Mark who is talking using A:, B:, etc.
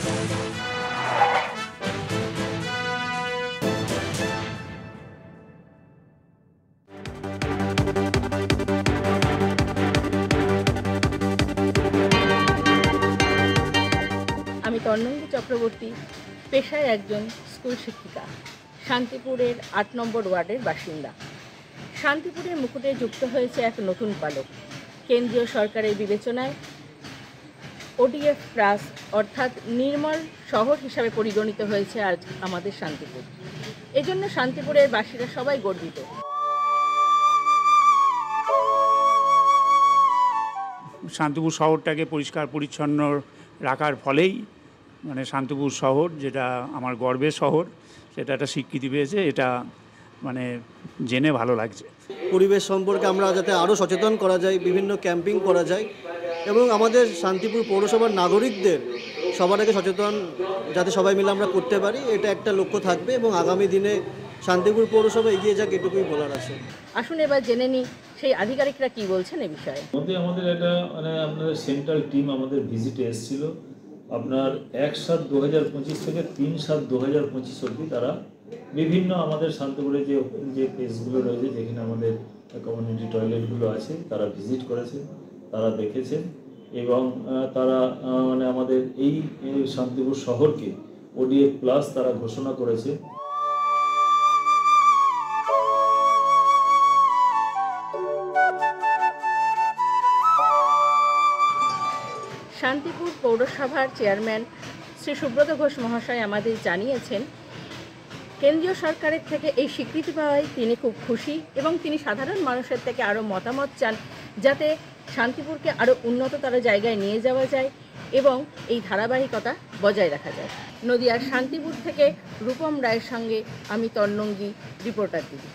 A: আমি তন্ময়ী চক্রবর্তী, পেশায় একজন স্কুল শিক্ষিকা, শান্তিপুরের ৮ নম্বর ওয়ার্ডের বাসিন্দা। শান্তিপুরের মুকুটে যুক্ত হয়েছে এক নতুন পালক। কেন্দ্রীয় সরকারের বিবেচনায় ওডিএফ প্লাস অর্থাৎ নির্মল শহর হিসাবে পরিগণিত হয়েছে আজ আমাদের শান্তিপুর। এজন্য শান্তিপুরের বাসীরা সবাই গর্বিত।
B: শান্তিপুর শহরটাকে পরিষ্কার পরিচ্ছন্ন রাখার ফলেই শান্তিপুর শহর, যেটা আমার গর্বের শহর, সেটা একটা স্বীকৃতি পেয়েছে। এটা জেনে ভালো লাগছে।
C: পরিবেশ সম্পর্কে আমরা যাতে আরও সচেতন করা যায়, বিভিন্ন ক্যাম্পিং করা যায় এবং আমাদের শান্তিপুর পৌরসভার নাগরিকদের সবার আগে সচেতন যাতে সবাই মিলে আমরা করতে পারি, এটা একটা লক্ষ্য থাকবে এবং আগামী দিনে শান্তিপুর পৌরসভা এগিয়ে যাক, এটুকুই বলার আছে।
A: আসুন এবার জেনে নিই সেই আধিকারিকরা কি বলছেন এ বিষয়ে।
D: আমাদের একটা আপনাদের সেন্ট্রাল টিম আমাদের ভিজিটে এসেছিল। আপনার 1/7/2025 থেকে 3/7/2025 অবধি তারা বিভিন্ন আমাদের শান্তিপুরে যে প্লেসগুলো রয়েছে, যেখানে আমাদের কমিউনিটি টয়লেটগুলো আছে, তারা ভিজিট করেছে, তারা দেখেছেন এবং তারা আমাদের এই শান্তিপুর শহরকে ওডিএফ প্লাস তারা ঘোষণা করেছে।
A: শান্তিপুর পৌরসভার চেয়ারম্যান শ্রী সুব্রত ঘোষ মহাশয় আমাদের জানিয়েছেন, কেন্দ্রীয় সরকারের থেকে এই স্বীকৃতি পাওয়ায় তিনি খুব খুশি এবং তিনি সাধারণ মানুষের থেকে আরও মতামত চান, যাতে শান্তিপুরকে আরও উন্নততর জায়গায় নিয়ে যাওয়া যায় এবং এই ধারাবাহিকতা বজায় রাখা যায়। নদিয়ার শান্তিপুর থেকে রূপম রায়ের সঙ্গে আমি তন্ময়ী, রিপোর্টার দিদি।